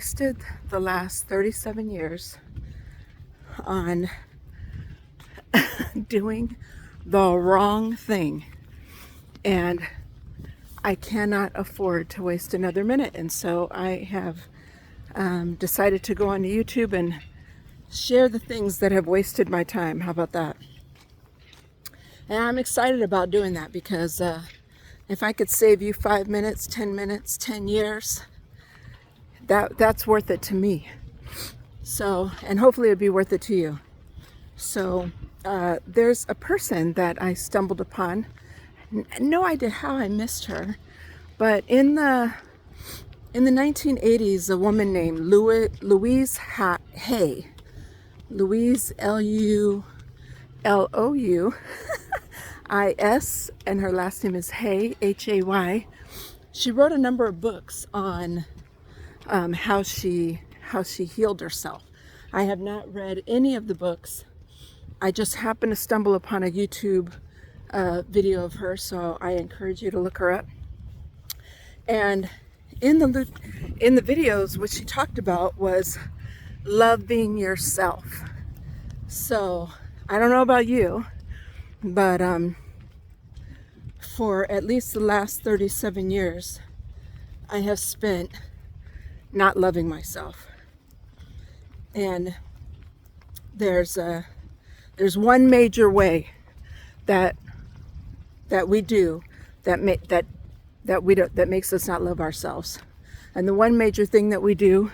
Wasted the last 37 years on doing the wrong thing, and I cannot afford to waste another minute. And so I have decided to go onto YouTube and share the things that have wasted my time. How about that? And I'm excited about doing that because if I could save you 5 minutes, 10 years, that's worth it to me. So, and hopefully it'd be worth it to you. So there's a person that I stumbled upon. No idea how I missed her, but in the 1980s, a woman named Louise Hay, Louise Louis, and her last name is Hay, Hay. She wrote a number of books on how she healed herself. I have not read any of the books. I just happened to stumble upon a YouTube video of her, so I encourage you to look her up. And in the videos, what she talked about was loving yourself. So I don't know about you, but for at least the last 37 years, I have spent not loving myself. And there's one major way that we do that makes us not love ourselves. And the one major thing that we do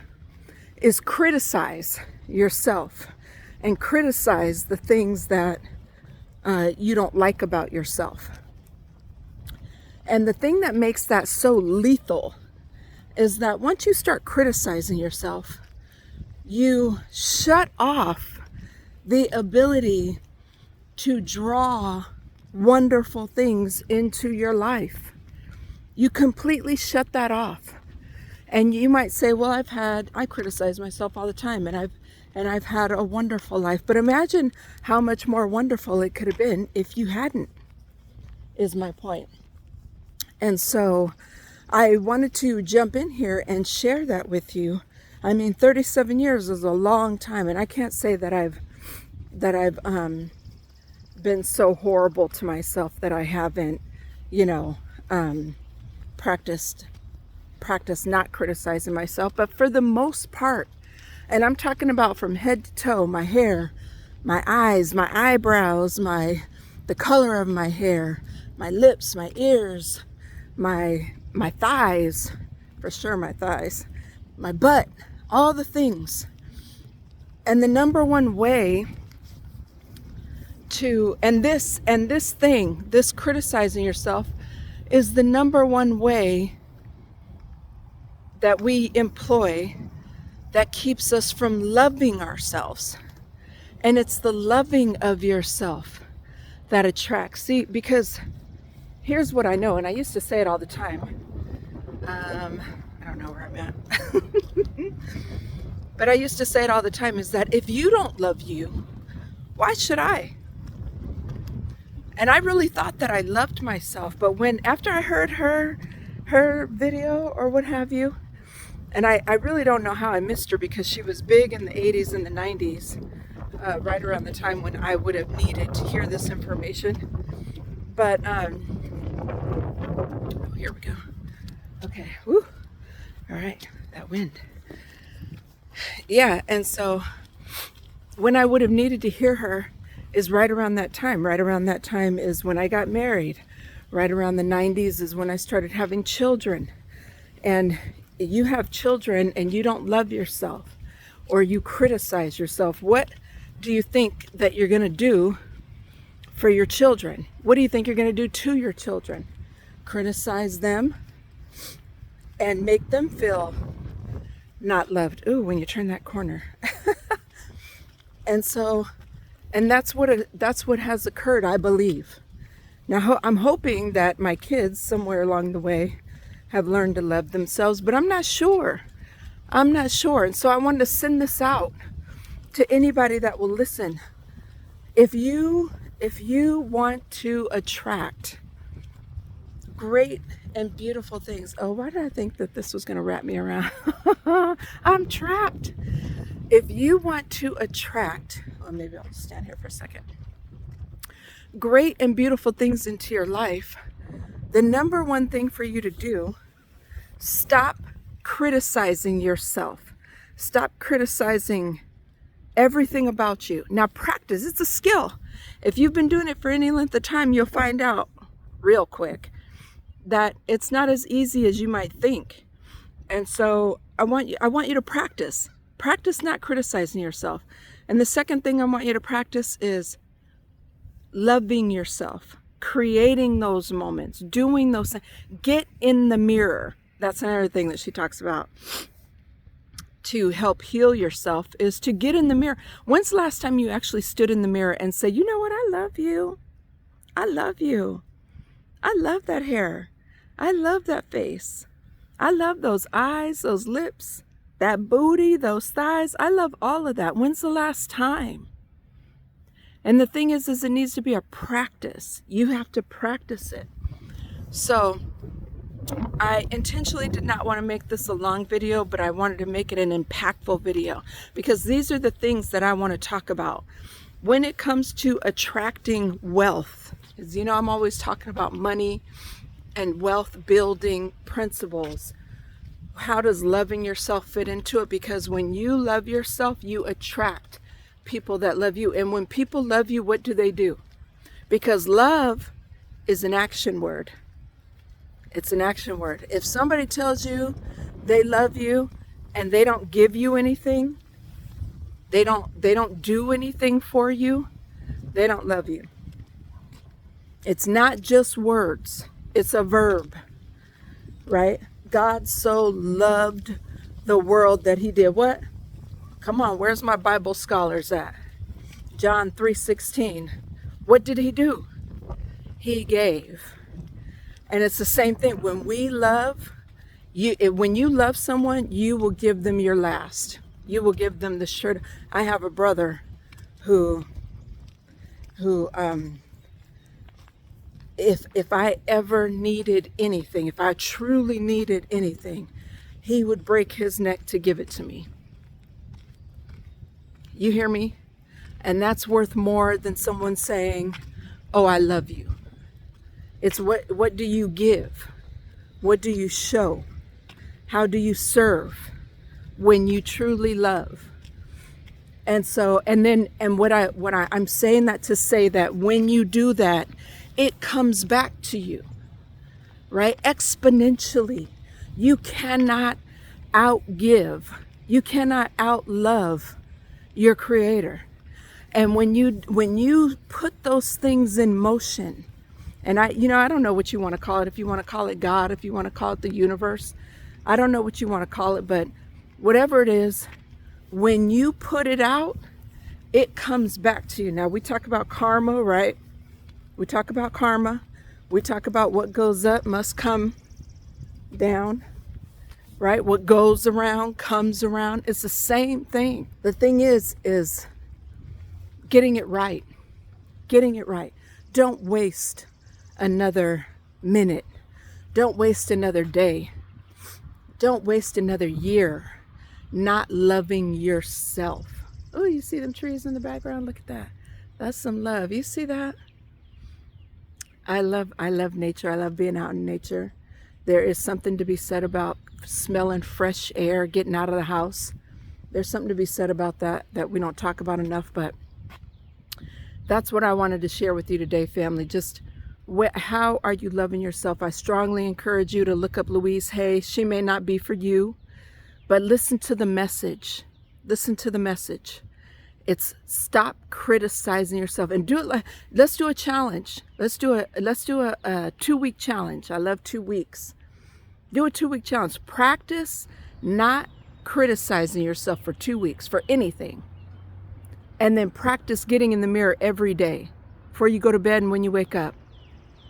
is criticize yourself and criticize the things that you don't like about yourself. And the thing that makes that so lethal is that once you start criticizing yourself, you shut off the ability to draw wonderful things into your life. You completely shut that off. And you might say, well, I criticize myself all the time, and I've had a wonderful life. But imagine how much more wonderful it could have been if you hadn't, is my point. And so I wanted to jump in here and share that with you. I mean, 37 years is a long time, and I can't say that I've been so horrible to myself that I haven't, practiced not criticizing myself. But for the most part, and I'm talking about from head to toe, my hair, my eyes, my eyebrows, the color of my hair, my lips, my ears, my thighs, for sure my thighs, my butt, all the things. And the number one way this criticizing yourself is the number one way that we employ that keeps us from loving ourselves. And it's the loving of yourself that attracts. See, because here's what I know, and I used to say it all the time. I don't know where I'm at. But I used to say it all the time, is that if you don't love you, why should I? And I really thought that I loved myself. But after I heard her video or what have you, and I really don't know how I missed her, because she was big in the 80s and the 90s, right around the time when I would have needed to hear this information. But, here we go. Okay, woo. All right, that wind. Yeah, and so when I would have needed to hear her is right around that time. Right around that time is when I got married. Right around the 90s is when I started having children. And you have children and you don't love yourself, or you criticize yourself. What do you think that you're going to do for your children? What do you think you're going to do to your children? Criticize them and make them feel not loved. Ooh, when you turn that corner. And that's what has occurred, I believe. Now, I'm hoping that my kids somewhere along the way have learned to love themselves, but I'm not sure. And so I wanted to send this out to anybody that will listen. If you want to attract great and beautiful things. Oh, why did I think that this was going to wrap me around? I'm trapped. If you want to attract, or maybe I'll stand here for a second, great and beautiful things into your life, the number one thing for you to do, stop criticizing yourself. Stop criticizing everything about you. Now practice, it's a skill. If you've been doing it for any length of time, you'll find out real quick that it's not as easy as you might think. And so I want you to practice. Practice not criticizing yourself. And the second thing I want you to practice is loving yourself, creating those moments, doing those things. Get in the mirror. That's another thing that she talks about to help heal yourself, is to get in the mirror. When's the last time you actually stood in the mirror and said, you know what, I love you. I love you. I love that hair. I love that face. I love those eyes, those lips, that booty, those thighs. I love all of that. When's the last time? And the thing is it needs to be a practice. You have to practice it. So I intentionally did not want to make this a long video, but I wanted to make it an impactful video, because these are the things that I want to talk about when it comes to attracting wealth. As you know, I'm always talking about money and wealth building principles. How does loving yourself fit into it? Because when you love yourself, you attract people that love you. And when people love you, what do? Because love is an action word. It's an action word. If somebody tells you they love you and they don't give you anything, they don't do anything for you, they don't love you. It's not just words, it's a verb, right? God so loved the world that he did what? Come on, where's my Bible scholars at? John 3:16. What did he do? He gave. And it's the same thing. When we love, when you love someone, you will give them your last. You will give them the shirt. I have a brother who if I ever needed anything, if I truly needed anything, he would break his neck to give it to me. You hear me? And that's worth more than someone saying, oh, I love you. It's what do you give? What do you show? How do you serve when you truly love? And so, I'm saying that to say that when you do that, it comes back to you, right? Exponentially. You cannot outgive. You cannot outlove your Creator. And when you put those things in motion, and I don't know what you want to call it. If you want to call it God, if you want to call it the universe, I don't know what you want to call it, but whatever it is, when you put it out, it comes back to you. Now we talk about karma, right? We talk about karma. We talk about what goes up must come down, right? What goes around comes around. It's the same thing. The thing is getting it right. Getting it right. Don't waste another minute. Don't waste another day. Don't waste another year not loving yourself. Oh, you see them trees in the background? Look at that. That's some love. You see that? I love nature. I love being out in nature. There is something to be said about smelling fresh air, getting out of the house. There's something to be said about that we don't talk about enough, but that's what I wanted to share with you today, family. Just how are you loving yourself? I strongly encourage you to look up Louise Hay. She may not be for you, but listen to the message. Listen to the message. It's stop criticizing yourself and do it. Let's do a challenge. Let's do a 2-week challenge. I love 2 weeks. Do a 2-week challenge. Practice not criticizing yourself for 2 weeks for anything. And then practice getting in the mirror every day before you go to bed and when you wake up.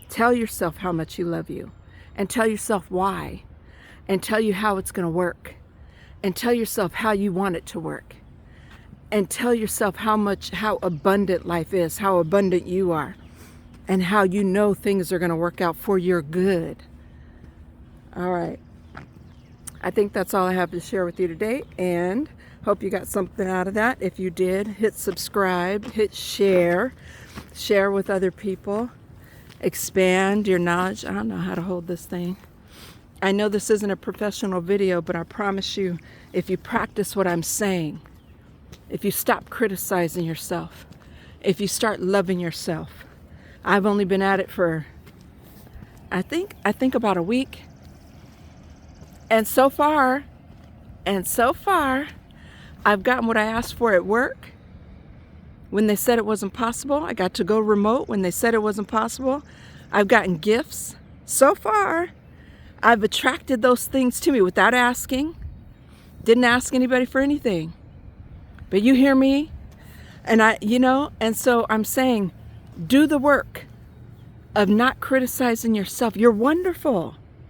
Tell yourself how much you love you, and tell yourself why, and tell you how it's going to work, and tell yourself how you want it to work, and tell yourself how abundant life is, how abundant you are, and how you know things are going to work out for your good. All right. I think that's all I have to share with you today, and hope you got something out of that. If you did, hit subscribe, hit share, share with other people, expand your knowledge. I don't know how to hold this thing. I know this isn't a professional video, but I promise you, if you practice what I'm saying, if you stop criticizing yourself, if you start loving yourself. I've only been at it for, I think about a week. And so far, I've gotten what I asked for at work. When they said it wasn't possible, I got to go remote when they said it wasn't possible. I've gotten gifts. So far, I've attracted those things to me without asking. Didn't ask anybody for anything. But you hear me? And and so I'm saying, do the work of not criticizing yourself. You're wonderful.